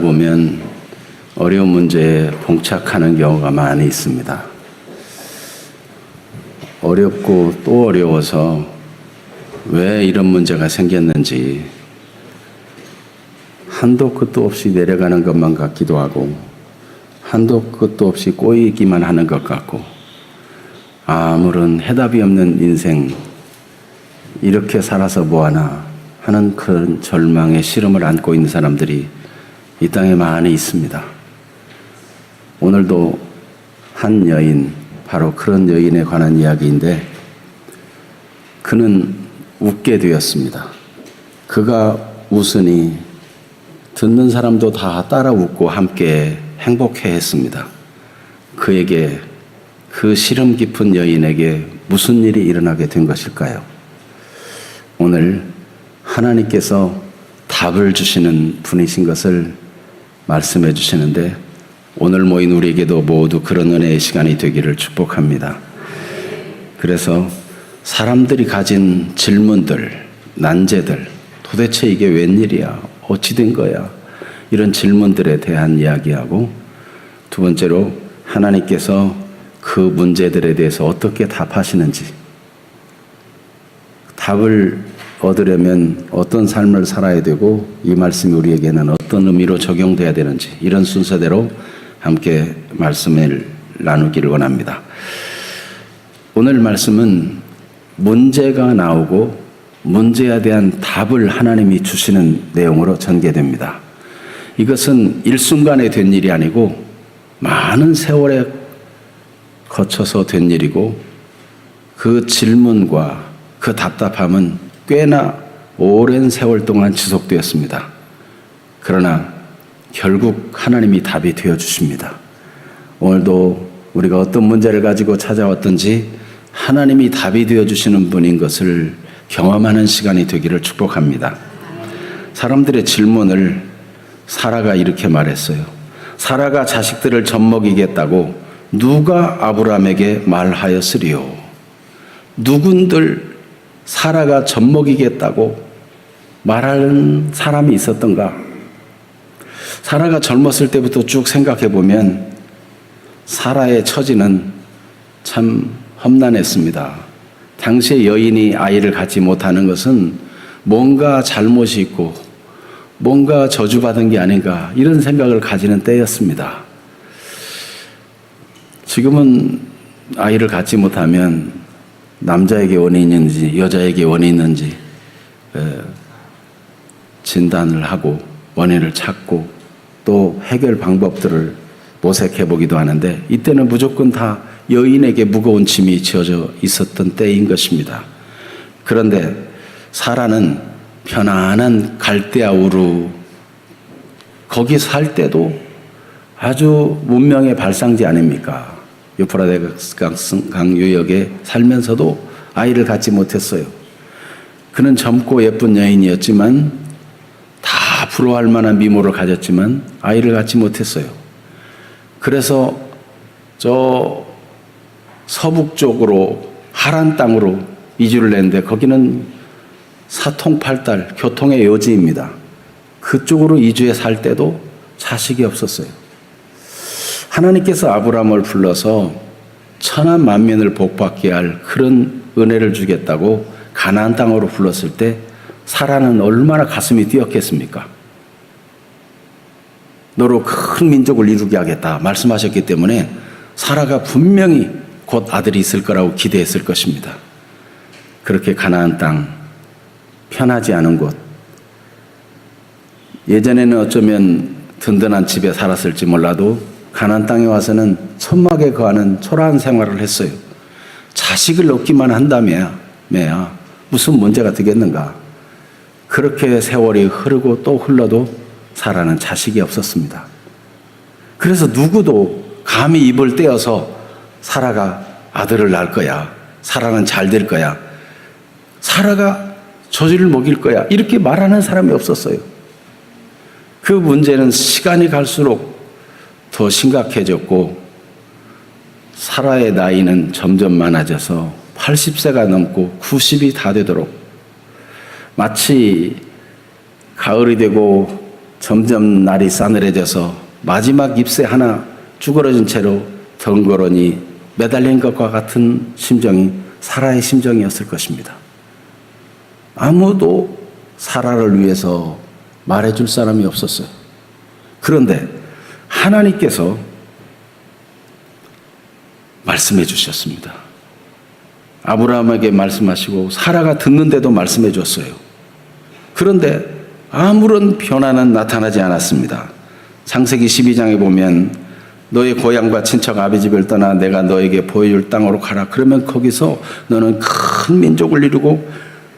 보면 어려운 문제에 봉착하는 경우가 많이 있습니다. 어렵고 또 어려워서 왜 이런 문제가 생겼는지 한도 끝도 없이 내려가는 것만 같기도 하고 한도 끝도 없이 꼬이기만 하는 것 같고 아무런 해답이 없는 인생 이렇게 살아서 뭐하나 하는 그런 절망의 시름을 안고 있는 사람들이 이 땅에 많이 있습니다. 오늘도 한 여인, 바로 그런 여인에 관한 이야기인데 그는 웃게 되었습니다. 그가 웃으니 듣는 사람도 다 따라 웃고 함께 행복해 했습니다. 그에게, 그 시름 깊은 여인에게 무슨 일이 일어나게 된 것일까요? 오늘 하나님께서 답을 주시는 분이신 것을 말씀해 주시는데 오늘 모인 우리에게도 모두 그런 은혜의 시간이 되기를 축복합니다. 그래서 사람들이 가진 질문들, 난제들, 도대체 이게 웬일이야? 어찌 된 거야? 이런 질문들에 대한 이야기하고, 두 번째로 하나님께서 그 문제들에 대해서 어떻게 답하시는지, 답을 얻으려면 어떤 삶을 살아야 되고 이 말씀이 우리에게는 어떤 의미로 적용돼야 되는지, 이런 순서대로 함께 말씀을 나누기를 원합니다. 오늘 말씀은 문제가 나오고 문제에 대한 답을 하나님이 주시는 내용으로 전개됩니다. 이것은 일순간에 된 일이 아니고 많은 세월에 거쳐서 된 일이고 그 질문과 그 답답함은 꽤나 오랜 세월 동안 지속되었습니다. 그러나 결국 하나님이 답이 되어주십니다. 오늘도 우리가 어떤 문제를 가지고 찾아왔든지 하나님이 답이 되어주시는 분인 것을 경험하는 시간이 되기를 축복합니다. 사람들의 질문을 사라가 이렇게 말했어요. 사라가 자식들을 젖먹이겠다고 누가 아브라함에게 말하였으리요? 누군들 사라가 젖먹이겠다고 말하는 사람이 있었던가? 사라가 젊었을 때부터 쭉 생각해 보면 사라의 처지는 참 험난했습니다. 당시의 여인이 아이를 갖지 못하는 것은 뭔가 잘못이 있고 뭔가 저주받은 게 아닌가, 이런 생각을 가지는 때였습니다. 지금은 아이를 갖지 못하면 남자에게 원인이 있는지 여자에게 원인이 있는지 진단을 하고 원인을 찾고 또 해결 방법들을 모색해 보기도 하는데, 이때는 무조건 다 여인에게 무거운 짐이 지어져 있었던 때인 것입니다. 그런데 사라는 편안한 갈대아 우르, 거기 살 때도 아주 문명의 발상지 아닙니까? 유프라데스 강 유역에 살면서도 아이를 갖지 못했어요. 그는 젊고 예쁜 여인이었지만, 다 부러워할 만한 미모를 가졌지만 아이를 갖지 못했어요. 그래서 저 서북 쪽으로 하란 땅으로 이주를 했는데 거기는 사통팔달, 교통의 요지입니다. 그쪽으로 이주해 살 때도 자식이 없었어요. 하나님께서 아브라함을 불러서 천한 만민을 복받게 할 그런 은혜를 주겠다고 가나안 땅으로 불렀을 때 사라는 얼마나 가슴이 뛰었겠습니까? 너로 큰 민족을 이루게 하겠다 말씀하셨기 때문에 사라가 분명히 곧 아들이 있을 거라고 기대했을 것입니다. 그렇게 가나안 땅, 편하지 않은 곳, 예전에는 어쩌면 든든한 집에 살았을지 몰라도 가나안 땅에 와서는 천막에 거하는 초라한 생활을 했어요. 자식을 얻기만 한다며야 무슨 문제가 되겠는가. 그렇게 세월이 흐르고 또 흘러도 사라는 자식이 없었습니다. 그래서 누구도 감히 입을 떼어서 사라가 아들을 낳을 거야, 사라는 잘 될 거야, 사라가 저주를 먹일 거야, 이렇게 말하는 사람이 없었어요. 그 문제는 시간이 갈수록 더 심각해졌고 사라의 나이는 점점 많아져서 80세가 넘고 90이 다 되도록, 마치 가을이 되고 점점 날이 싸늘해져서 마지막 잎새 하나 쭈그러진 채로 덩그러니 매달린 것과 같은 심정이 사라의 심정이었을 것입니다. 아무도 사라를 위해서 말해줄 사람이 없었어요. 그런데 하나님께서 말씀해 주셨습니다. 아브라함에게 말씀하시고 사라가 듣는데도 말씀해 줬어요. 그런데 아무런 변화는 나타나지 않았습니다. 창세기 12장에 보면 너의 고향과 친척 아비 집을 떠나 내가 너에게 보여줄 땅으로 가라. 그러면 거기서 너는 큰 민족을 이루고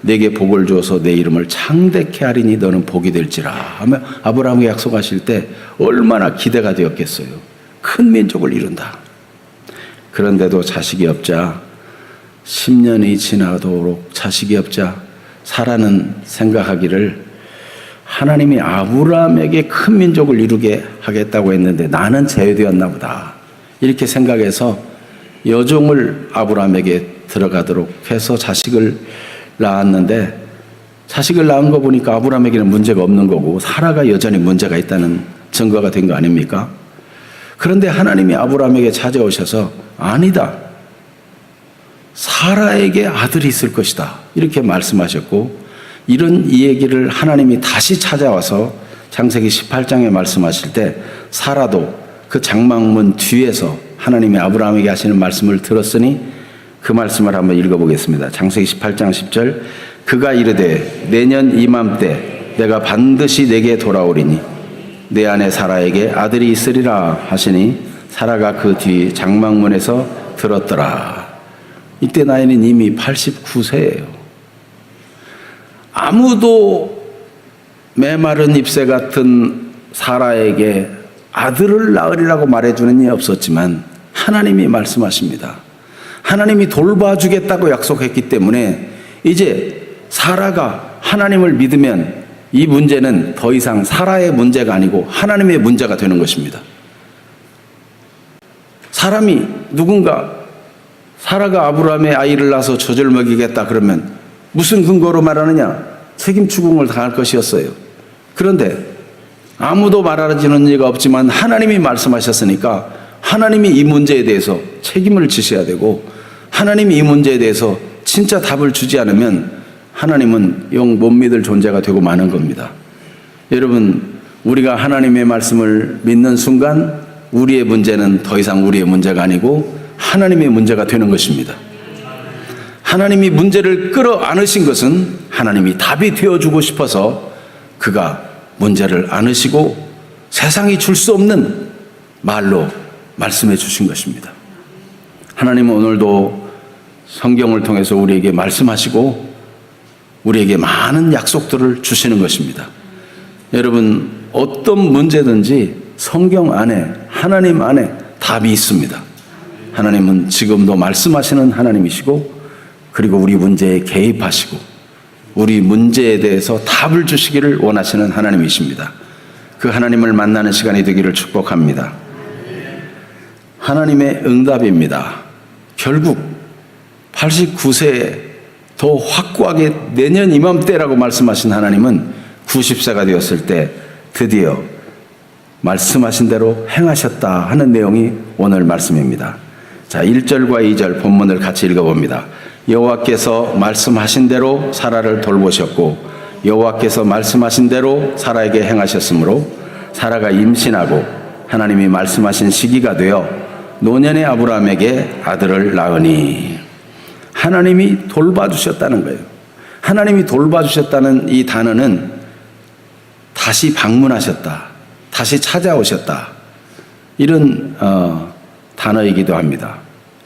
내게 복을 주어서 내 이름을 창대케 하리니 너는 복이 될지라 하며 아브라함에게 약속하실 때 얼마나 기대가 되었겠어요. 큰 민족을 이룬다. 그런데도 자식이 없자 10년이 지나도록 자식이 없자 사라는 생각하기를 하나님이 아브라함에게 큰 민족을 이루게 하겠다고 했는데 나는 제외되었나 보다. 이렇게 생각해서 여종을 아브라함에게 들어가도록 해서 자식을 낳았는데 자식을 낳은 거 보니까 아브라함에게는 문제가 없는 거고 사라가 여전히 문제가 있다는 증거가 된 거 아닙니까? 그런데 하나님이 아브라함에게 찾아오셔서 아니다. 사라에게 아들이 있을 것이다. 이렇게 말씀하셨고 이런 이 얘기를 하나님이 다시 찾아와서 창세기 18장에 말씀하실 때 사라도 그 장막문 뒤에서 하나님이 아브라함에게 하시는 말씀을 들었으니 그 말씀을 한번 읽어보겠습니다. 창세기 18장 10절 그가 이르되 내년 이맘때 내가 반드시 내게 돌아오리니 내 아내 사라에게 아들이 있으리라 하시니 사라가 그 뒤 장막문에서 들었더라. 이때 나이는 이미 89세예요. 아무도 메마른 잎새 같은 사라에게 아들을 낳으리라고 말해주는 이 없었지만 하나님이 말씀하십니다. 하나님이 돌봐주겠다고 약속했기 때문에 이제 사라가 하나님을 믿으면 이 문제는 더 이상 사라의 문제가 아니고 하나님의 문제가 되는 것입니다. 사람이 누군가 사라가 아브라함의 아이를 낳아서 젖을 먹이겠다 그러면 무슨 근거로 말하느냐? 책임 추궁을 당할 것이었어요. 그런데 아무도 말하지는 이가 없지만 하나님이 말씀하셨으니까 하나님이 이 문제에 대해서 책임을 지셔야 되고 하나님이 이 문제에 대해서 진짜 답을 주지 않으면 하나님은 영 못 믿을 존재가 되고 마는 겁니다. 여러분, 우리가 하나님의 말씀을 믿는 순간 우리의 문제는 더 이상 우리의 문제가 아니고 하나님의 문제가 되는 것입니다. 하나님이 문제를 끌어안으신 것은 하나님이 답이 되어주고 싶어서 그가 문제를 안으시고 세상이 줄 수 없는 말로 말씀해 주신 것입니다. 하나님은 오늘도 성경을 통해서 우리에게 말씀하시고 우리에게 많은 약속들을 주시는 것입니다. 여러분, 어떤 문제든지 성경 안에 하나님 안에 답이 있습니다. 하나님은 지금도 말씀하시는 하나님이시고 그리고 우리 문제에 개입하시고 우리 문제에 대해서 답을 주시기를 원하시는 하나님이십니다. 그 하나님을 만나는 시간이 되기를 축복합니다. 하나님의 응답입니다. 결국 89세에 더 확고하게 내년 이맘때라고 말씀하신 하나님은 90세가 되었을 때 드디어 말씀하신 대로 행하셨다 하는 내용이 오늘 말씀입니다. 자, 1절과 2절 본문을 같이 읽어봅니다. 여호와께서 말씀하신 대로 사라를 돌보셨고 여호와께서 말씀하신 대로 사라에게 행하셨으므로 사라가 임신하고 하나님이 말씀하신 시기가 되어 노년의 아브라함에게 아들을 낳으니 하나님이 돌봐주셨다는 거예요. 하나님이 돌봐주셨다는 이 단어는 다시 방문하셨다, 다시 찾아오셨다 이런 단어이기도 합니다.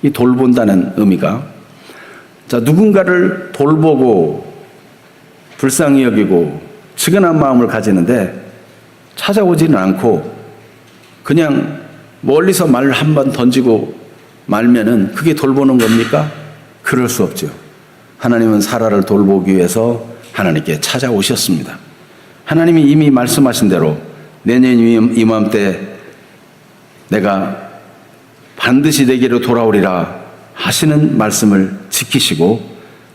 이 돌본다는 의미가 자, 누군가를 돌보고 불쌍히 여기고 측은한 마음을 가지는데 찾아오지는 않고 그냥 멀리서 말 한 번 던지고 말면은 그게 돌보는 겁니까? 그럴 수 없죠. 하나님은 사라를 돌보기 위해서 하나님께 찾아오셨습니다. 하나님이 이미 말씀하신 대로 내년 이맘때 내가 반드시 내게로 돌아오리라 하시는 말씀을 지키시고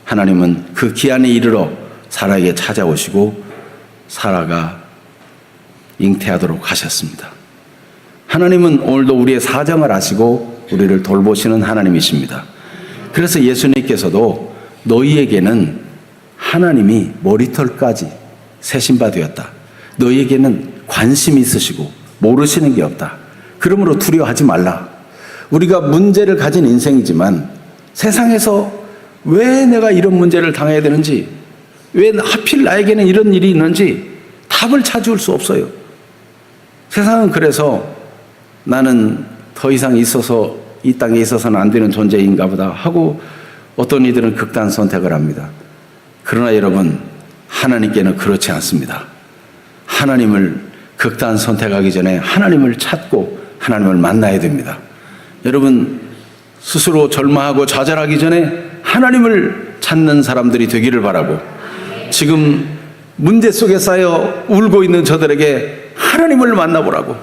하나님은 그 기한에 이르러 사라에게 찾아오시고 사라가 잉태하도록 하셨습니다. 하나님은 오늘도 우리의 사정을 아시고 우리를 돌보시는 하나님이십니다. 그래서 예수님께서도 너희에게는 하나님이 머리털까지 세신 바 되었다. 너희에게는 관심이 있으시고 모르시는 게 없다. 그러므로 두려워하지 말라. 우리가 문제를 가진 인생이지만 세상에서 왜 내가 이런 문제를 당해야 되는지, 왜 하필 나에게는 이런 일이 있는지 답을 찾을 수 없어요. 세상은 그래서 나는 더 이상 있어서 이 땅에 있어서는 안 되는 존재인가 보다 하고 어떤 이들은 극단 선택을 합니다. 그러나 여러분, 하나님께는 그렇지 않습니다. 하나님을 극단 선택하기 전에 하나님을 찾고 하나님을 만나야 됩니다. 여러분, 스스로 절망하고 좌절하기 전에 하나님을 찾는 사람들이 되기를 바라고, 지금 문제 속에 쌓여 울고 있는 저들에게 하나님을 만나보라고,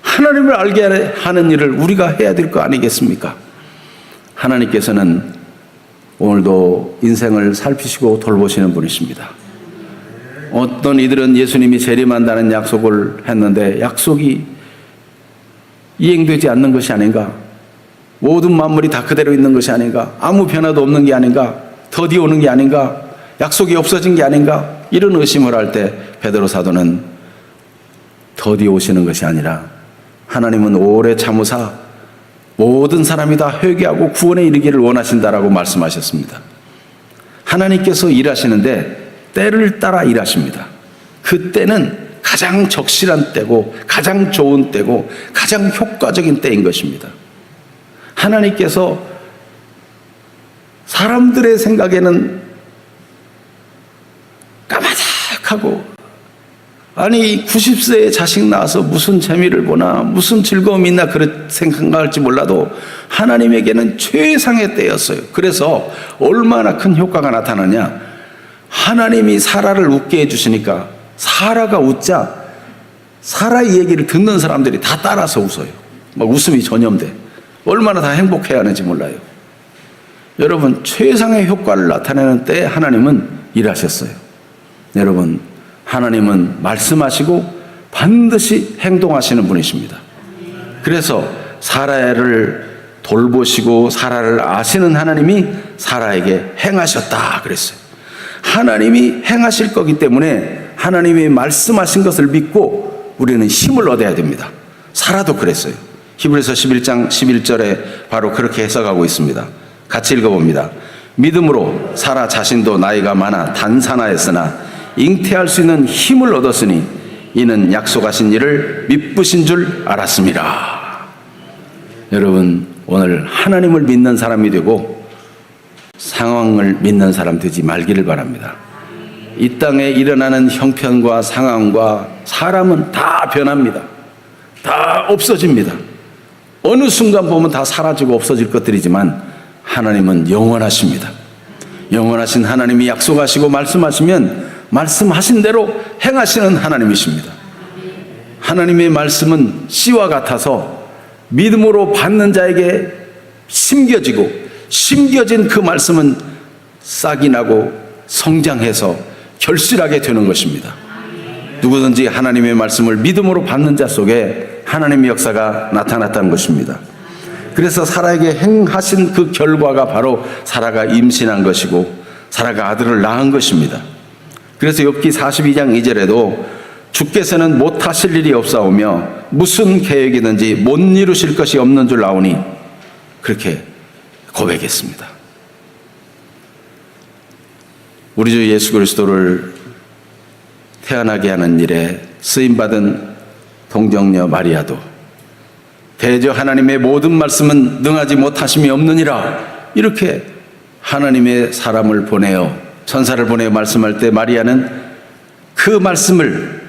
하나님을 알게 하는 일을 우리가 해야 될 거 아니겠습니까? 하나님께서는 오늘도 인생을 살피시고 돌보시는 분이십니다. 어떤 이들은 예수님이 재림한다는 약속을 했는데 약속이 이행되지 않는 것이 아닌가, 모든 만물이 다 그대로 있는 것이 아닌가, 아무 변화도 없는 게 아닌가, 더디 오는 게 아닌가, 약속이 없어진 게 아닌가, 이런 의심을 할 때 베드로 사도는 더디 오시는 것이 아니라 하나님은 오래 참으사 모든 사람이 다 회개하고 구원에 이르기를 원하신다라고 말씀하셨습니다. 하나님께서 일하시는데 때를 따라 일하십니다. 그 때는 가장 적실한 때고 가장 좋은 때고 가장 효과적인 때인 것입니다. 하나님께서 사람들의 생각에는 까마득하고, 아니 90세에 자식 낳아서 무슨 재미를 보나 무슨 즐거움이 있나 그렇게 생각할지 몰라도 하나님에게는 최상의 때였어요. 그래서 얼마나 큰 효과가 나타나냐, 하나님이 사라를 웃게 해주시니까 사라가 웃자 사라의 얘기를 듣는 사람들이 다 따라서 웃어요. 막 웃음이 전염돼. 얼마나 다 행복해야 하는지 몰라요. 여러분, 최상의 효과를 나타내는 때에 하나님은 일하셨어요. 여러분, 하나님은 말씀하시고 반드시 행동하시는 분이십니다. 그래서 사라를 돌보시고 사라를 아시는 하나님이 사라에게 행하셨다 그랬어요. 하나님이 행하실 거기 때문에 하나님이 말씀하신 것을 믿고 우리는 힘을 얻어야 됩니다. 사라도 그랬어요. 히브리서 11장 11절에 바로 그렇게 해석하고 있습니다. 같이 읽어봅니다. 믿음으로 사라 자신도 나이가 많아 단산하였으나 잉태할 수 있는 힘을 얻었으니 이는 약속하신 일을 미쁘신 줄 알았습니다. 여러분, 오늘 하나님을 믿는 사람이 되고 상황을 믿는 사람 되지 말기를 바랍니다. 이 땅에 일어나는 형편과 상황과 사람은 다 변합니다. 다 없어집니다. 어느 순간 보면 다 사라지고 없어질 것들이지만 하나님은 영원하십니다. 영원하신 하나님이 약속하시고 말씀하시면 말씀하신 대로 행하시는 하나님이십니다. 하나님의 말씀은 씨와 같아서 믿음으로 받는 자에게 심겨지고, 심겨진 그 말씀은 싹이 나고 성장해서 결실하게 되는 것입니다. 누구든지 하나님의 말씀을 믿음으로 받는 자 속에 하나님의 역사가 나타났다는 것입니다. 그래서 사라에게 행하신 그 결과가 바로 사라가 임신한 것이고 사라가 아들을 낳은 것입니다. 그래서 욥기 42장 2절에도 주께서는 못하실 일이 없사오며 무슨 계획이든지 못 이루실 것이 없는 줄 아오니 그렇게 고백했습니다. 우리 주 예수 그리스도를 태어나게 하는 일에 쓰임받은 동정녀 마리아도 대저 하나님의 모든 말씀은 능하지 못하심이 없느니라, 이렇게 하나님의 사람을 보내어 천사를 보내어 말씀할 때 마리아는 그 말씀을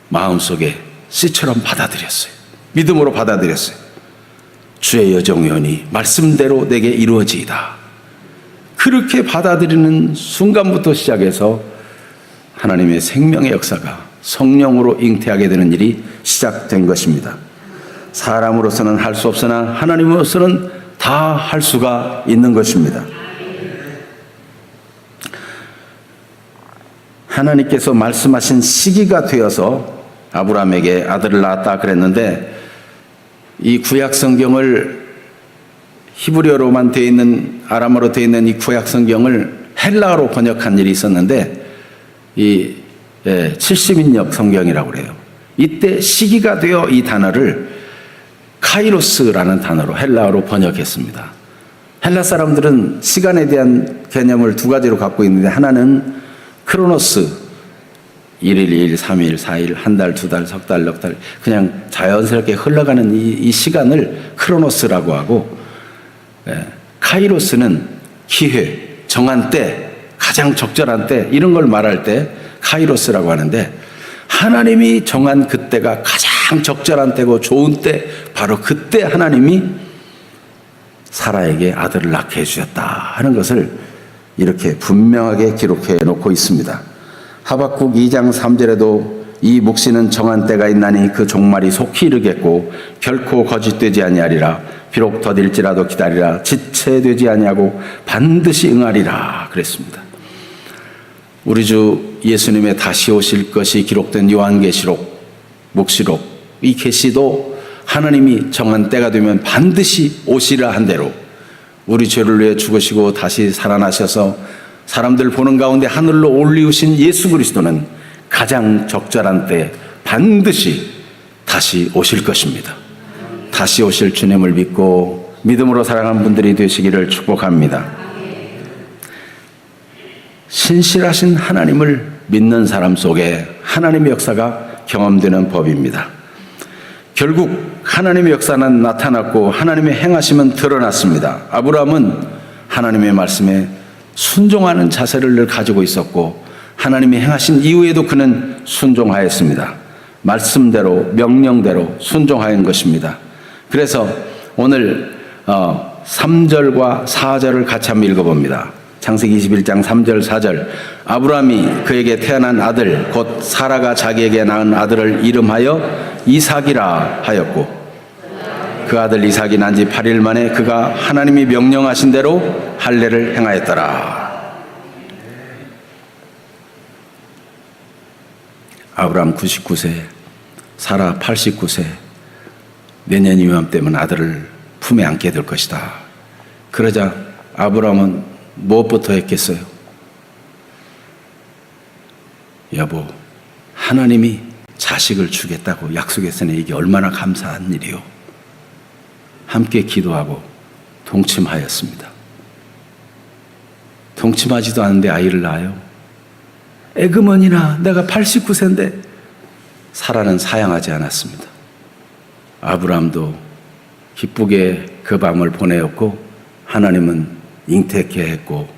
마음속에 씨처럼 받아들였어요. 믿음으로 받아들였어요. 주의 여종이오니 말씀대로 내게 이루어지이다. 그렇게 받아들이는 순간부터 시작해서 하나님의 생명의 역사가 성령으로 잉태하게 되는 일이 시작된 것입니다. 사람으로서는 할 수 없으나 하나님으로서는 다 할 수가 있는 것입니다. 하나님께서 말씀하신 시기가 되어서 아브라함에게 아들을 낳았다 그랬는데, 이 구약 성경을 히브리어로만 되어 있는, 아람어로 되어 있는 이 구약 성경을 헬라어로 번역한 일이 있었는데, 이 70인역 성경이라고 그래요. 이때 시기가 되어 이 단어를 카이로스라는 단어로 헬라어로 번역했습니다. 헬라 사람들은 시간에 대한 개념을 두 가지로 갖고 있는데, 하나는 크로노스, 1일, 2일, 3일, 4일, 한 달, 두 달, 석 달, 넉 달, 그냥 자연스럽게 흘러가는 이 시간을 크로노스라고 하고, 카이로스는 기회, 정한 때, 가장 적절한 때, 이런 걸 말할 때 카이로스라고 하는데, 하나님이 정한 그때가 가장 적절한 때고 좋은 때, 바로 그때 하나님이 사라에게 아들을 낳게 해주셨다 하는 것을 이렇게 분명하게 기록해 놓고 있습니다. 하박국 2장 3절에도 이 묵시는 정한 때가 있나니 그 종말이 속히 이르겠고 결코 거짓되지 아니하리라. 비록 더딜지라도 기다리라. 지체되지 아니하고 반드시 응하리라 그랬습니다. 우리 주 예수님의 다시 오실 것이 기록된 요한계시록, 묵시록, 이 계시도 하나님이 정한 때가 되면 반드시 오시라 한 대로 우리 죄를 위해 죽으시고 다시 살아나셔서 사람들 보는 가운데 하늘로 올리우신 예수 그리스도는 가장 적절한 때 반드시 다시 오실 것입니다. 다시 오실 주님을 믿고 믿음으로 살아가는 분들이 되시기를 축복합니다. 신실하신 하나님을 믿는 사람 속에 하나님의 역사가 경험되는 법입니다. 결국 하나님의 역사는 나타났고 하나님의 행하심은 드러났습니다. 아브라함은 하나님의 말씀에 순종하는 자세를 늘 가지고 있었고 하나님이 행하신 이후에도 그는 순종하였습니다. 말씀대로 명령대로 순종하는 것입니다. 그래서 오늘 3절과 4절을 같이 한번 읽어봅니다. 창세기 21장 3절 4절. 아브라함이 그에게 태어난 아들 곧 사라가 자기에게 낳은 아들을 이름하여 이삭이라 하였고 그 아들 이삭이 난 지 8일 만에 그가 하나님이 명령하신 대로 할례를 행하였더라. 아브라함 99세, 사라 89세, 내년 이맘때면 아들을 품에 안게 될 것이다. 그러자 아브라함은 무엇부터 했겠어요? 여보, 하나님이 자식을 주겠다고 약속했으니 이게 얼마나 감사한 일이요. 함께 기도하고 동침하였습니다. 동침하지도 않은데 아이를 낳아요. 에그머니나 내가 89세인데 사라는 사양하지 않았습니다. 아브라함도 기쁘게 그 밤을 보내었고 하나님은 잉태케 했고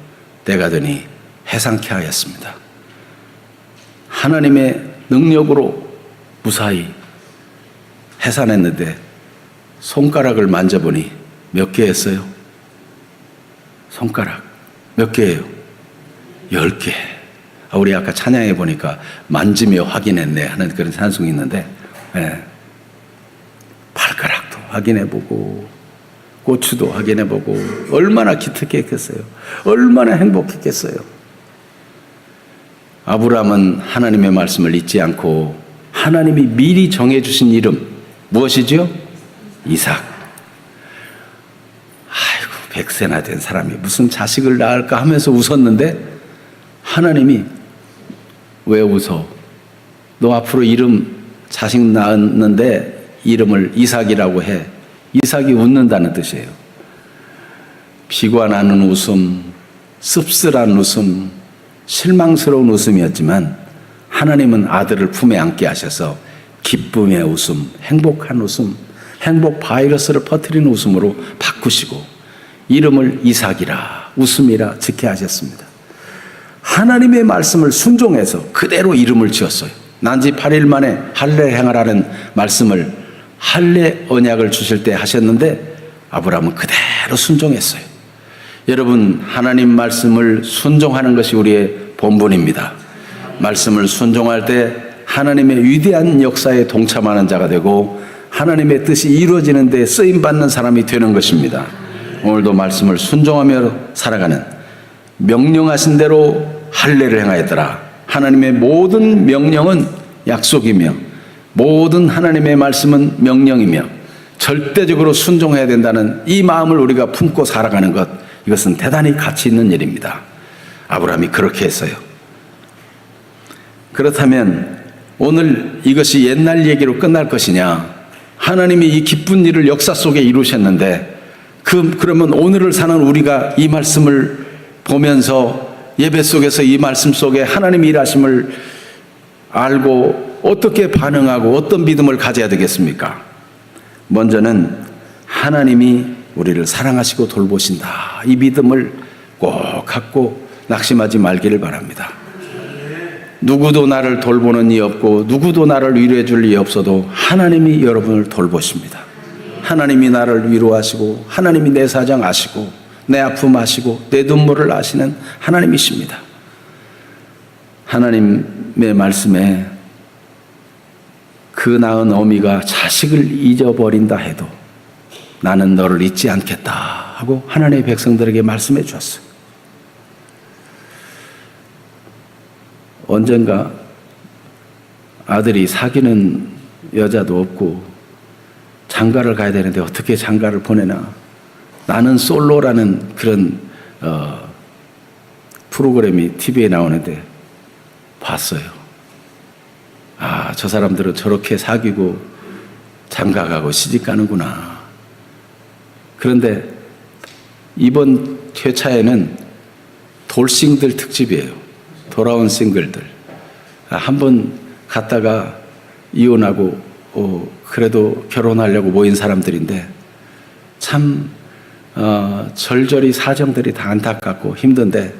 때가 되니 해상케 하였습니다. 하나님의 능력으로 무사히 해산했는데 손가락을 만져보니 몇 개 했어요? 손가락 몇 개예요? 10개. 우리 아까 찬양해 보니까 만지며 확인했네 하는 그런 찬송이 있는데 발가락도 확인해보고 고추도 확인해보고 얼마나 기특했겠어요. 얼마나 행복했겠어요. 아브라함은 하나님의 말씀을 잊지 않고 하나님이 미리 정해주신 이름 무엇이죠? 이삭. 아이고 100세나 된 사람이 무슨 자식을 낳을까 하면서 웃었는데 하나님이 왜 웃어? 너 앞으로 이름 자식 낳았는데 이름을 이삭이라고 해. 이삭이 웃는다는 뜻이에요. 비관하는 웃음, 씁쓸한 웃음, 실망스러운 웃음이었지만 하나님은 아들을 품에 안게 하셔서 기쁨의 웃음, 행복한 웃음, 행복 바이러스를 퍼뜨리는 웃음으로 바꾸시고 이름을 이삭이라 웃음이라 짓게 하셨습니다. 하나님의 말씀을 순종해서 그대로 이름을 지었어요. 난지 8일 만에 할례 행하라는 말씀을 할례 언약을 주실 때 하셨는데 아브라함은 그대로 순종했어요. 여러분, 하나님 말씀을 순종하는 것이 우리의 본분입니다. 말씀을 순종할 때 하나님의 위대한 역사에 동참하는 자가 되고 하나님의 뜻이 이루어지는 데 쓰임받는 사람이 되는 것입니다. 오늘도 말씀을 순종하며 살아가는 명령하신 대로 할례를 행하였더라. 하나님의 모든 명령은 약속이며 모든 하나님의 말씀은 명령이며 절대적으로 순종해야 된다는 이 마음을 우리가 품고 살아가는 것, 이것은 대단히 가치 있는 일입니다. 아브라함이 그렇게 했어요. 그렇다면 오늘 이것이 옛날 얘기로 끝날 것이냐? 하나님이 이 기쁜 일을 역사 속에 이루셨는데 그러면 오늘을 사는 우리가 이 말씀을 보면서 예배 속에서 이 말씀 속에 하나님의 일하심을 알고 어떻게 반응하고 어떤 믿음을 가져야 되겠습니까? 먼저는 하나님이 우리를 사랑하시고 돌보신다, 이 믿음을 꼭 갖고 낙심하지 말기를 바랍니다. 누구도 나를 돌보는 이 없고 누구도 나를 위로해 줄 이 없어도 하나님이 여러분을 돌보십니다. 하나님이 나를 위로하시고 하나님이 내 사정 아시고 내 아픔 아시고 내 눈물을 아시는 하나님이십니다. 하나님의 말씀에 그 낳은 어미가 자식을 잊어버린다 해도 나는 너를 잊지 않겠다 하고 하나님의 백성들에게 말씀해 주었어요. 언젠가 아들이 사귀는 여자도 없고 장가를 가야 되는데 어떻게 장가를 보내나, 나는 솔로라는 그런 프로그램이 TV에 나오는데 봤어요. 아, 저 사람들은 저렇게 사귀고 장가 가고 시집 가는구나. 그런데 이번 회차에는 돌싱들 특집이에요. 돌아온 싱글들. 한번 갔다가 이혼하고 그래도 결혼하려고 모인 사람들인데 참 절절히 사정들이 다 안타깝고 힘든데,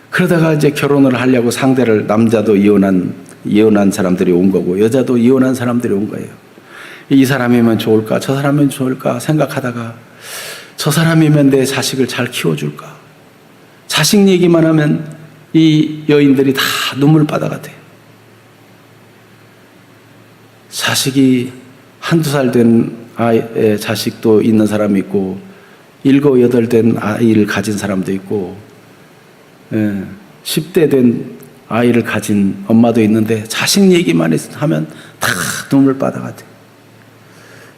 그러다가 이제 결혼을 하려고 상대를, 남자도 이혼한 사람들이 온 거고 여자도 이혼한 사람들이 온 거예요. 이 사람이면 좋을까 저 사람이면 좋을까 생각하다가 저 사람이면 내 자식을 잘 키워줄까, 자식 얘기만 하면 이 여인들이 다 눈물바다가 돼요. 자식이 한두 살 된 아이의 자식도 있는 사람이 있고 7, 8 된 아이를 가진 사람도 있고 10대 된 아이를 가진 엄마도 있는데 자식 얘기만 하면 다 눈물바다가 돼요.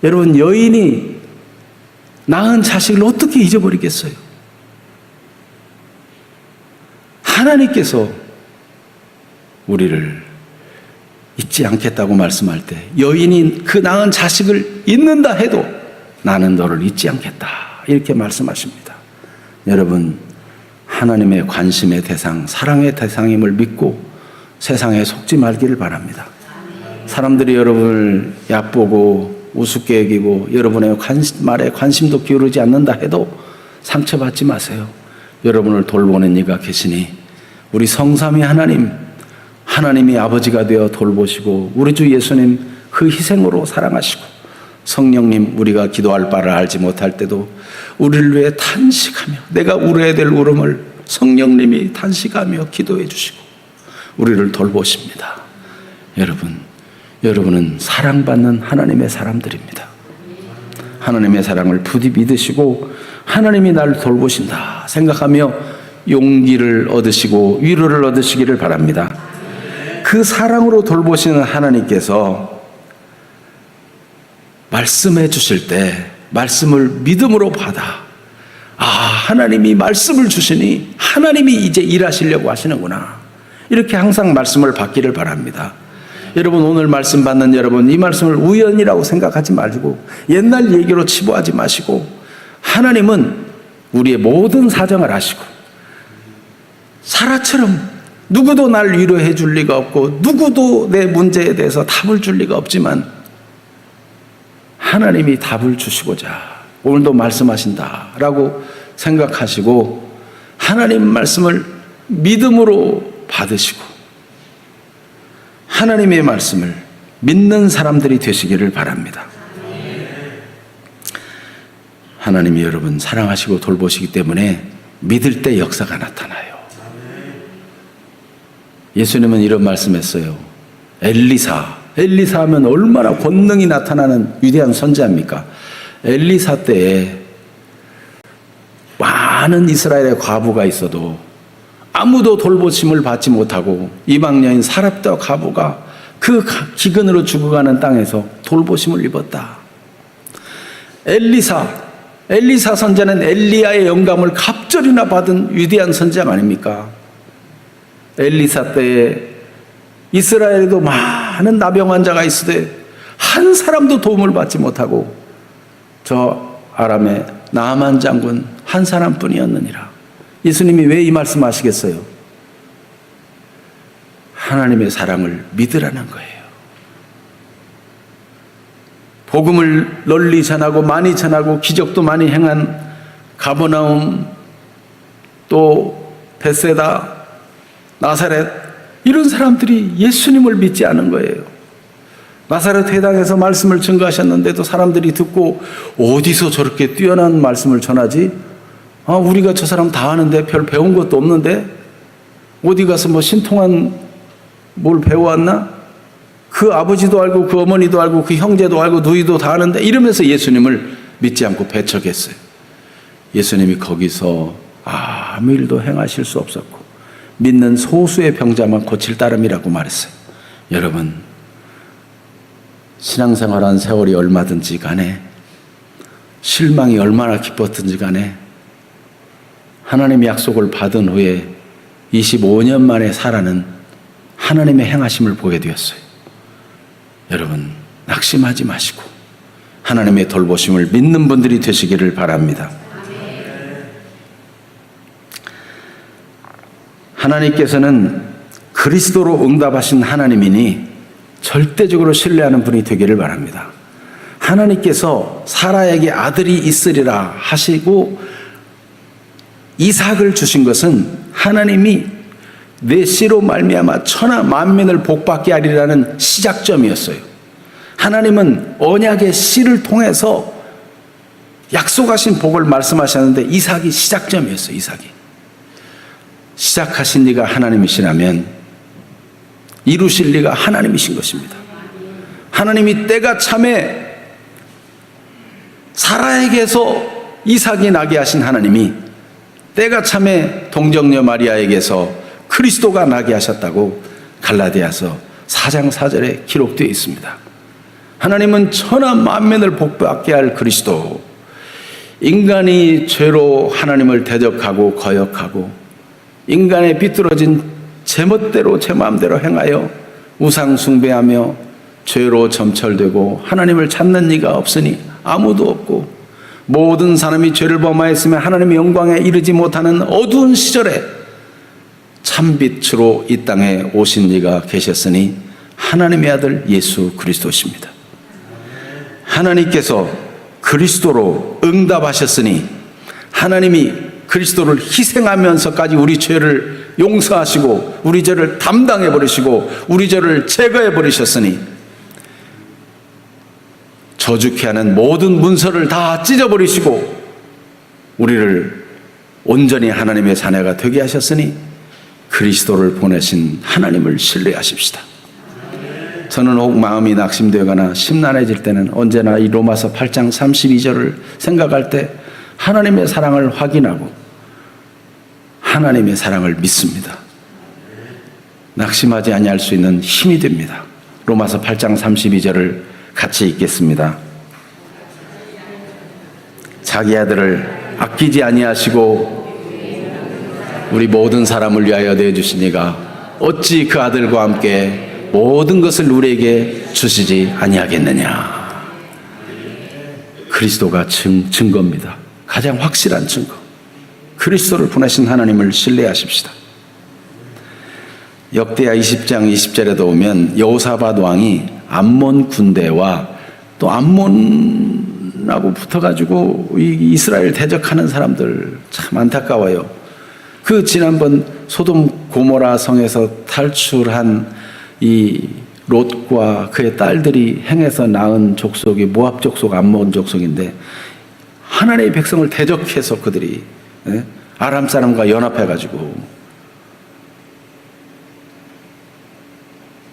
여러분, 여인이 낳은 자식을 어떻게 잊어버리겠어요? 하나님께서 우리를 잊지 않겠다고 말씀할 때 여인이 그 낳은 자식을 잊는다 해도 나는 너를 잊지 않겠다, 이렇게 말씀하십니다. 여러분, 하나님의 관심의 대상, 사랑의 대상임을 믿고 세상에 속지 말기를 바랍니다. 사람들이 여러분을 얕보고 우습게 여기고 여러분의 말에 관심도 기울이지 않는다 해도 상처받지 마세요. 여러분을 돌보는 이가 계시니 우리 성삼위 하나님이 아버지가 되어 돌보시고 우리 주 예수님 그 희생으로 사랑하시고 성령님, 우리가 기도할 바를 알지 못할 때도 우리를 위해 탄식하며 내가 울어야 될 울음을 성령님이 탄식하며 기도해 주시고 우리를 돌보십니다. 여러분은 사랑받는 하나님의 사람들입니다. 하나님의 사랑을 부디 믿으시고 하나님이 나를 돌보신다 생각하며 용기를 얻으시고 위로를 얻으시기를 바랍니다. 그 사랑으로 돌보시는 하나님께서 말씀해 주실 때 말씀을 믿음으로 받아, 하나님이 말씀을 주시니 하나님이 이제 일하시려고 하시는구나, 이렇게 항상 말씀을 받기를 바랍니다. 여러분, 오늘 말씀 받는 여러분, 이 말씀을 우연이라고 생각하지 말고 옛날 얘기로 치부하지 마시고 하나님은 우리의 모든 사정을 아시고 사라처럼 누구도 날 위로해 줄 리가 없고 누구도 내 문제에 대해서 답을 줄 리가 없지만 하나님이 답을 주시고자 오늘도 말씀하신다라고 생각하시고 하나님 말씀을 믿음으로 받으시고 하나님의 말씀을 믿는 사람들이 되시기를 바랍니다. 하나님이 여러분 사랑하시고 돌보시기 때문에 믿을 때 역사가 나타나요. 예수님은 이런 말씀했어요. 엘리사 하면 얼마나 권능이 나타나는 위대한 선지자입니까? 엘리사 때에 많은 이스라엘의 과부가 있어도 아무도 돌보심을 받지 못하고 이방 여인 사렙다 과부가 그 기근으로 죽어가는 땅에서 돌보심을 입었다. 엘리사 선자는 엘리야의 영감을 갑절이나 받은 위대한 선장 아닙니까? 엘리사 때에 이스라엘에도 많은 나병 환자가 있으되 한 사람도 도움을 받지 못하고 저 아람의 나아만 장군 한 사람뿐이었느니라. 예수님이 왜 이 말씀하시겠어요? 하나님의 사랑을 믿으라는 거예요. 복음을 널리 전하고 많이 전하고 기적도 많이 행한 가버나움, 또 베세다, 나사렛, 이런 사람들이 예수님을 믿지 않은 거예요. 나사렛 회당에서 말씀을 증거하셨는데도 사람들이 듣고 어디서 저렇게 뛰어난 말씀을 전하지? 우리가 저 사람 다 아는데 별 배운 것도 없는데 어디 가서 뭐 신통한 뭘 배워왔나? 그 아버지도 알고 그 어머니도 알고 그 형제도 알고 누이도 다 아는데, 이러면서 예수님을 믿지 않고 배척했어요. 예수님이 거기서 아무 일도 행하실 수 없었고 믿는 소수의 병자만 고칠 따름이라고 말했어요. 여러분, 신앙생활한 세월이 얼마든지 간에, 실망이 얼마나 깊었든지 간에, 하나님의 약속을 받은 후에 25년 만에 살아는 하나님의 행하심을 보게 되었어요. 여러분, 낙심하지 마시고 하나님의 돌보심을 믿는 분들이 되시기를 바랍니다. 하나님께서는 그리스도로 응답하신 하나님이니 절대적으로 신뢰하는 분이 되기를 바랍니다. 하나님께서 사라에게 아들이 있으리라 하시고 이삭을 주신 것은 하나님이 내 씨로 말미암아 천하 만민을 복받게 하리라는 시작점이었어요. 하나님은 언약의 씨를 통해서 약속하신 복을 말씀하셨는데 이삭이 시작점이었어요. 이삭이 시작하신 이가 하나님이시라면 이루실 이가 하나님이신 것입니다. 하나님이 때가 참에 사라에게서 이삭이 나게 하신 하나님이 때가 참에 동정녀 마리아에게서 그리스도가 나게 하셨다고 갈라디아서 4장 4절에 기록되어 있습니다. 하나님은 천하 만민을 복받게 할 그리스도, 인간이 죄로 하나님을 대적하고 거역하고 인간의 비뚤어진 제멋대로 제 마음대로 행하여 우상 숭배하며 죄로 점철되고 하나님을 찾는 이가 없으니 아무도 없고 모든 사람이 죄를 범하였으며 하나님의 영광에 이르지 못하는 어두운 시절에 참빛으로 이 땅에 오신 이가 계셨으니 하나님의 아들 예수 그리스도십니다. 하나님께서 그리스도로 응답하셨으니 하나님이 그리스도를 희생하면서까지 우리 죄를 용서하시고 우리 죄를 담당해 버리시고 우리 죄를 제거해 버리셨으니 저주케 하는 모든 문서를 다 찢어버리시고 우리를 온전히 하나님의 자녀가 되게 하셨으니 그리스도를 보내신 하나님을 신뢰하십시다. 저는 혹 마음이 낙심되거나 심란해질 때는 언제나 이 로마서 8장 32절을 생각할 때 하나님의 사랑을 확인하고 하나님의 사랑을 믿습니다. 낙심하지 아니할 수 있는 힘이 됩니다. 로마서 8장 32절을 같이 읽겠습니다. 자기 아들을 아끼지 아니하시고 우리 모든 사람을 위하여 내주신 이가 어찌 그 아들과 함께 모든 것을 우리에게 주시지 아니하겠느냐. 그리스도가 증거입니다. 가장 확실한 증거. 그리스도를 보내신 하나님을 신뢰하십시다. 역대하 20장 20절에도 보면 여호사밧 왕이 암몬 군대와 또 암몬하고 붙어가지고 이스라엘 대적하는 사람들 참 안타까워요. 그 지난번 소돔 고모라 성에서 탈출한 이 롯과 그의 딸들이 행해서 낳은 족속이 모압 족속, 암몬 족속인데 하나님의 백성을 대적해서 그들이 아람 사람과 연합해가지고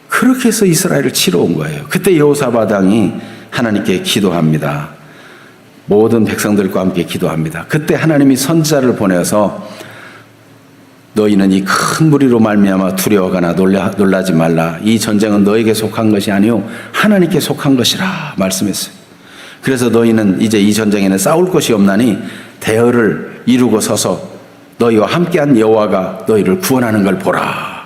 그렇게 해서 이스라엘을 치러 온 거예요. 그때 여호사밧 왕이 하나님께 기도합니다. 모든 백성들과 함께 기도합니다. 그때 하나님이 선지자를 보내서 너희는 이 큰 무리로 말미암아 두려워하거나 놀라지 말라. 이 전쟁은 너에게 속한 것이 아니요 하나님께 속한 것이라 말씀했어요. 그래서 너희는 이제 이 전쟁에는 싸울 것이 없나니 대열을 이루고 서서 너희와 함께한 여호와가 너희를 구원하는 걸 보라.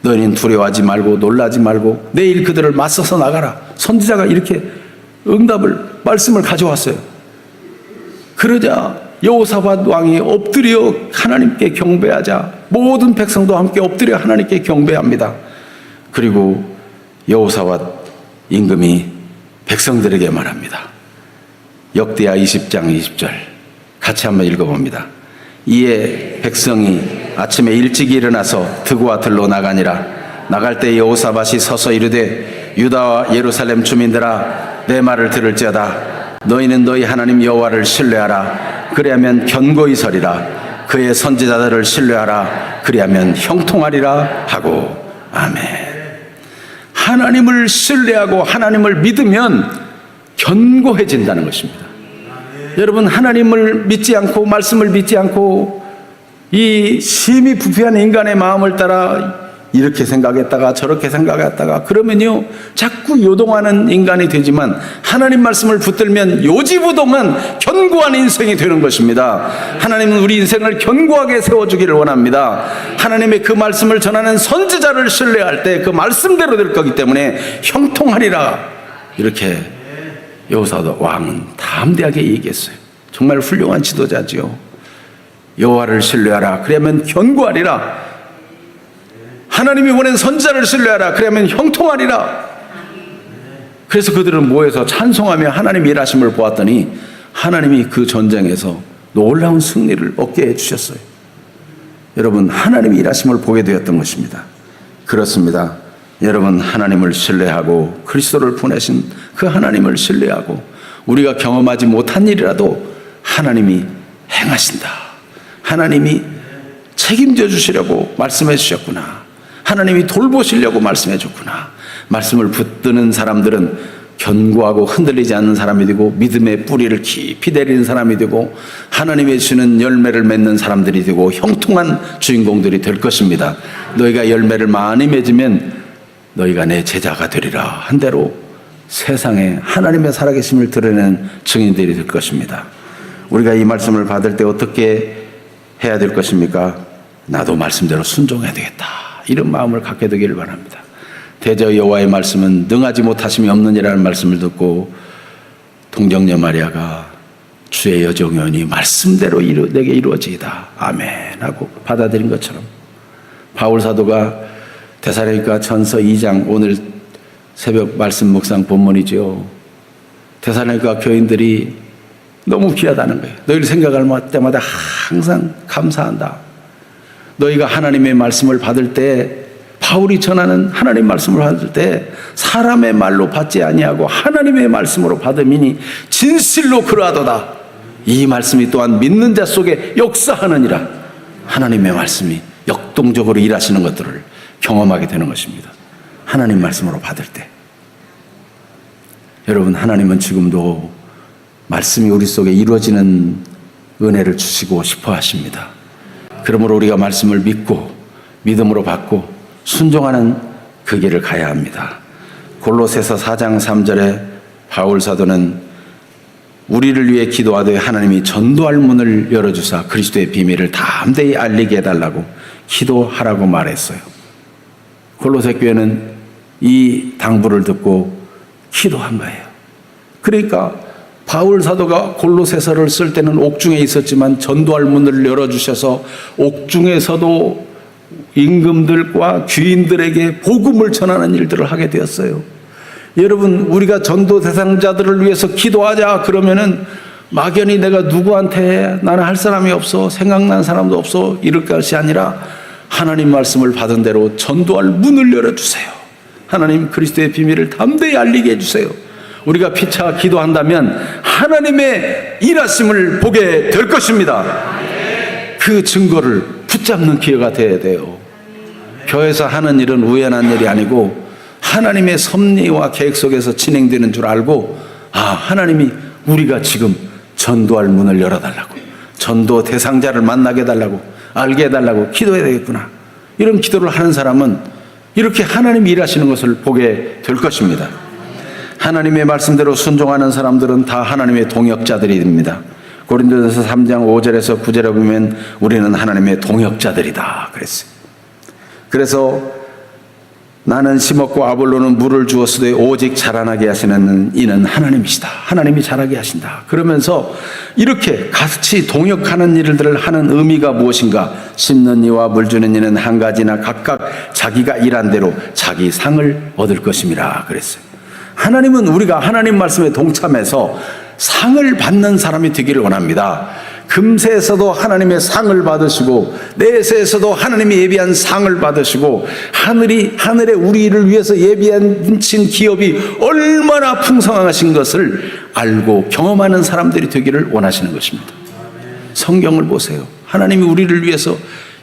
너희는 두려워하지 말고 놀라지 말고 내일 그들을 맞서서 나가라. 선지자가 이렇게 말씀을 가져왔어요. 그러자 여호사밧 왕이 엎드려 하나님께 경배하자 모든 백성도 함께 엎드려 하나님께 경배합니다. 그리고 여호사밧 임금이 백성들에게 말합니다. 역대하 20장 20절 같이 한번 읽어봅니다. 이에 백성이 아침에 일찍 일어나서 드고와 들로 나가니라. 나갈 때 여호사밧이 서서 이르되 유다와 예루살렘 주민들아 내 말을 들을지어다. 너희는 너희 하나님 여호와를 신뢰하라. 그리하면 견고히 서리라. 그의 선지자들을 신뢰하라. 그리하면 형통하리라 하고. 아멘. 하나님을 신뢰하고 하나님을 믿으면 견고해진다는 것입니다. 여러분, 하나님을 믿지 않고 말씀을 믿지 않고 이 심히 부패한 인간의 마음을 따라 이렇게 생각했다가 저렇게 생각했다가 그러면요 자꾸 요동하는 인간이 되지만 하나님 말씀을 붙들면 요지부동한 견고한 인생이 되는 것입니다. 하나님은 우리 인생을 견고하게 세워주기를 원합니다. 하나님의 그 말씀을 전하는 선지자를 신뢰할 때 그 말씀대로 될 거기 때문에 형통하리라. 이렇게 여호사밧 왕은 담대하게 얘기했어요. 정말 훌륭한 지도자지요. 여호와를 신뢰하라. 그러면 견고하리라. 하나님이 보낸 선지자를 신뢰하라. 그러면 형통하리라. 그래서 그들은 모여서 찬송하며 하나님 일하심을 보았더니 하나님이 그 전쟁에서 놀라운 승리를 얻게 해주셨어요. 여러분, 하나님이 일하심을 보게 되었던 것입니다. 그렇습니다. 여러분, 하나님을 신뢰하고 그리스도를 보내신 그 하나님을 신뢰하고 우리가 경험하지 못한 일이라도 하나님이 행하신다. 하나님이 책임져 주시려고 말씀해 주셨구나. 하나님이 돌보시려고 말씀해 줬구나. 말씀을 붙드는 사람들은 견고하고 흔들리지 않는 사람이 되고 믿음의 뿌리를 깊이 내리는 사람이 되고 하나님의 주는 열매를 맺는 사람들이 되고 형통한 주인공들이 될 것입니다. 너희가 열매를 많이 맺으면 너희가 내 제자가 되리라 한 대로 세상에 하나님의 살아계심을 드러내는 증인들이 될 것입니다. 우리가 이 말씀을 받을 때 어떻게 해야 될 것입니까? 나도 말씀대로 순종해야 되겠다. 이런 마음을 갖게 되기를 바랍니다. 대저 여호와의 말씀은 능하지 못하심이 없느니라는 말씀을 듣고 동정녀 마리아가 주의 여종이오니 말씀대로 내게 이루어지이다. 아멘 하고 받아들인 것처럼 바울 사도가 데살로니가 전서 2장 오늘 새벽 말씀 묵상 본문이죠. 데살로니가 교인들이 너무 귀하다는 거예요. 너희를 생각할 때마다 항상 감사한다. 너희가 하나님의 말씀을 받을 때 바울이 전하는 하나님 말씀을 받을 때 사람의 말로 받지 아니하고 하나님의 말씀으로 받음이니 진실로 그러하도다. 이 말씀이 또한 믿는 자 속에 역사하느니라. 하나님의 말씀이 역동적으로 일하시는 것들을 경험하게 되는 것입니다. 하나님 말씀으로 받을 때. 여러분, 하나님은 지금도 말씀이 우리 속에 이루어지는 은혜를 주시고 싶어 하십니다. 그러므로 우리가 말씀을 믿고 믿음으로 받고 순종하는 그 길을 가야 합니다. 골로새서 4장 3절에 바울 사도는 우리를 위해 기도하되 하나님이 전도할 문을 열어주사 그리스도의 비밀을 담대히 알리게 해달라고 기도하라고 말했어요. 골로새 교회는 이 당부를 듣고 기도한 거예요. 그러니까 바울 사도가 골로새서를 쓸 때는 옥중에 있었지만 전도할 문을 열어주셔서 옥중에서도 임금들과 귀인들에게 복음을 전하는 일들을 하게 되었어요. 여러분, 우리가 전도 대상자들을 위해서 기도하자 그러면은 막연히 내가 누구한테 나는 할 사람이 없어, 생각난 사람도 없어 이럴 것이 아니라 하나님 말씀을 받은 대로 전도할 문을 열어주세요. 하나님 그리스도의 비밀을 담대히 알리게 해주세요. 우리가 피차 기도한다면 하나님의 일하심을 보게 될 것입니다. 그 증거를 붙잡는 기회가 되어야 돼요. 교회에서 하는 일은 우연한 일이 아니고 하나님의 섭리와 계획 속에서 진행되는 줄 알고 하나님이 우리가 지금 전도할 문을 열어달라고 전도 대상자를 만나게 해달라고 알게 해달라고 기도해야 되겠구나. 이런 기도를 하는 사람은 이렇게 하나님이 일하시는 것을 보게 될 것입니다. 하나님의 말씀대로 순종하는 사람들은 다 하나님의 동역자들이 됩니다. 고린도전서 3장 5절에서 9절에 보면 우리는 하나님의 동역자들이다 그랬어요. 그래서 나는 심었고 아볼로는 물을 주었으되 오직 자라나게 하시는 이는 하나님이시다. 하나님이 자라게 하신다. 그러면서 이렇게 같이 동역하는 일들을 하는 의미가 무엇인가? 심는 이와 물 주는 이는 한 가지나 각각 자기가 일한 대로 자기 상을 얻을 것임이라 그랬어요. 하나님은 우리가 하나님 말씀에 동참해서 상을 받는 사람이 되기를 원합니다. 금세에서도 하나님의 상을 받으시고 내세에서도 하나님이 예비한 상을 받으시고 하늘에 우리를 위해서 예비한 기업이 얼마나 풍성하신 것을 알고 경험하는 사람들이 되기를 원하시는 것입니다. 성경을 보세요. 하나님이 우리를 위해서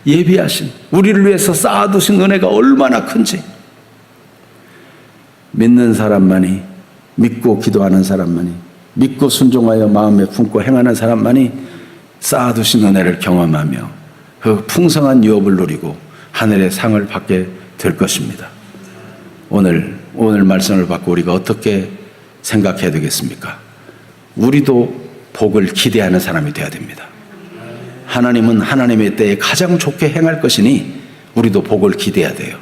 예비하신, 우리를 위해서 쌓아두신 은혜가 얼마나 큰지. 믿는 사람만이, 믿고 기도하는 사람만이, 믿고 순종하여 마음에 품고 행하는 사람만이 쌓아두신 은혜를 경험하며 그 풍성한 유업을 누리고 하늘의 상을 받게 될 것입니다. 오늘 말씀을 받고 우리가 어떻게 생각해야 되겠습니까? 우리도 복을 기대하는 사람이 되어야 됩니다. 하나님은 하나님의 때에 가장 좋게 행할 것이니 우리도 복을 기대해야 돼요.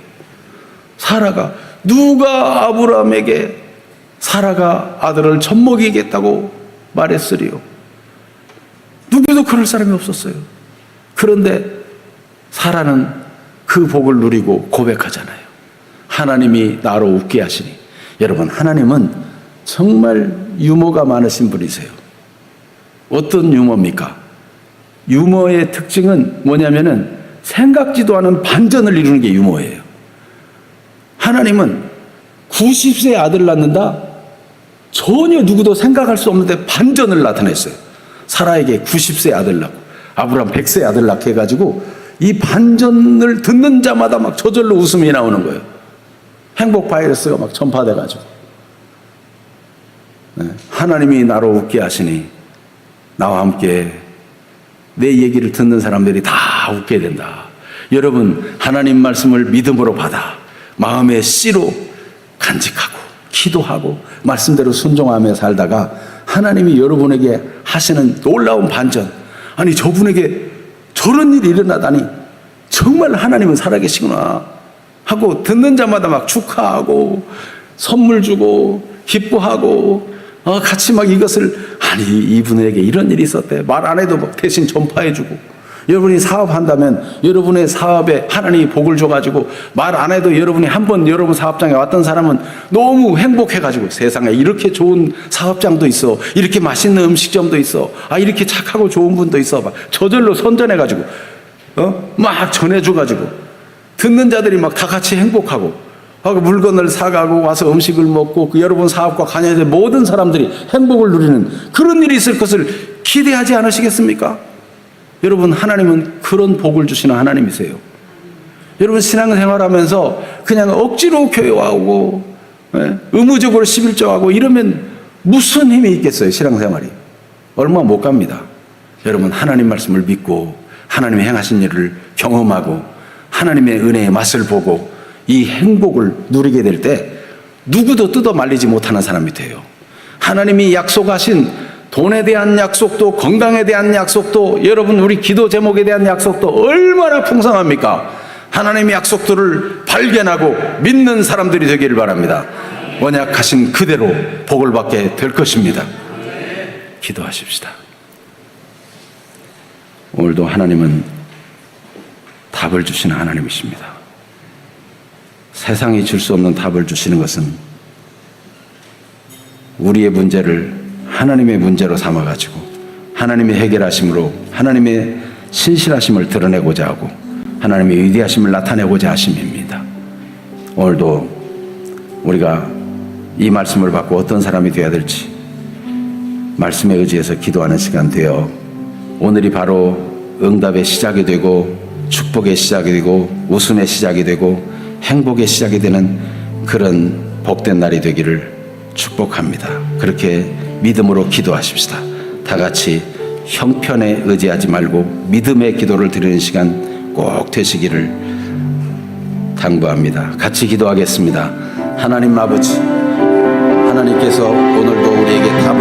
사라가, 누가 아브라함에게 사라가 아들을 젖먹이겠다고 말했으리요? 누구도 그럴 사람이 없었어요. 그런데 사라는 그 복을 누리고 고백하잖아요. 하나님이 나로 웃게 하시니. 여러분, 하나님은 정말 유머가 많으신 분이세요. 어떤 유머입니까? 유머의 특징은 뭐냐면은 생각지도 않은 반전을 이루는 게 유머예요. 하나님은 90세에 아들을 낳는다? 전혀 누구도 생각할 수 없는데 반전을 나타냈어요. 사라에게 90세 아들 낳고 아브라함 100세 아들 낳게 해가지고 이 반전을 듣는 자마다 막 저절로 웃음이 나오는 거예요. 행복 바이러스가 막 전파돼가지고. 하나님이 나로 웃게 하시니 나와 함께 내 얘기를 듣는 사람들이 다 웃게 된다. 여러분, 하나님 말씀을 믿음으로 받아 마음의 씨로 간직하고 기도하고 말씀대로 순종하며 살다가 하나님이 여러분에게 하시는 놀라운 반전, 아니 저분에게 저런 일이 일어나다니 정말 하나님은 살아계시구나 하고 듣는 자마다 막 축하하고 선물 주고 기뻐하고 같이 막 이것을, 아니 이분에게 이런 일이 있었대, 말 안 해도 막 대신 전파해 주고. 여러분이 사업한다면 여러분의 사업에 하나님이 복을 줘가지고 말 안 해도 여러분이 한번 여러분 사업장에 왔던 사람은 너무 행복해가지고 세상에 이렇게 좋은 사업장도 있어, 이렇게 맛있는 음식점도 있어, 이렇게 착하고 좋은 분도 있어, 막 저절로 선전해가지고 막 전해줘가지고 듣는 자들이 막 다 같이 행복하고 물건을 사가고 와서 음식을 먹고 여러분 사업과 관여된 모든 사람들이 행복을 누리는 그런 일이 있을 것을 기대하지 않으시겠습니까? 여러분, 하나님은 그런 복을 주시는 하나님이세요. 여러분, 신앙생활하면서 그냥 억지로 교회 와오고 의무적으로 11조하고 이러면 무슨 힘이 있겠어요? 신앙생활이 얼마 못 갑니다. 여러분, 하나님 말씀을 믿고 하나님이 행하신 일을 경험하고 하나님의 은혜의 맛을 보고 이 행복을 누리게 될 때 누구도 뜯어 말리지 못하는 사람이 돼요. 하나님이 약속하신 돈에 대한 약속도, 건강에 대한 약속도, 여러분 우리 기도 제목에 대한 약속도 얼마나 풍성합니까? 하나님의 약속들을 발견하고 믿는 사람들이 되기를 바랍니다. 언약하신 그대로 복을 받게 될 것입니다. 기도하십시다. 오늘도 하나님은 답을 주시는 하나님이십니다. 세상이 줄 수 없는 답을 주시는 것은 우리의 문제를 하나님의 문제로 삼아가지고 하나님의 해결하심으로 하나님의 신실하심을 드러내고자 하고 하나님의 위대하심을 나타내고자 하심입니다. 오늘도 우리가 이 말씀을 받고 어떤 사람이 되어야 될지 말씀에 의지해서 기도하는 시간 되어 오늘이 바로 응답의 시작이 되고 축복의 시작이 되고 웃음의 시작이 되고 행복의 시작이 되는 그런 복된 날이 되기를 축복합니다. 그렇게 믿음으로 기도하십시다. 다 같이 형편에 의지하지 말고 믿음의 기도를 드리는 시간 꼭 되시기를 당부합니다. 같이 기도하겠습니다. 하나님 아버지, 하나님께서 오늘도 우리에게 답을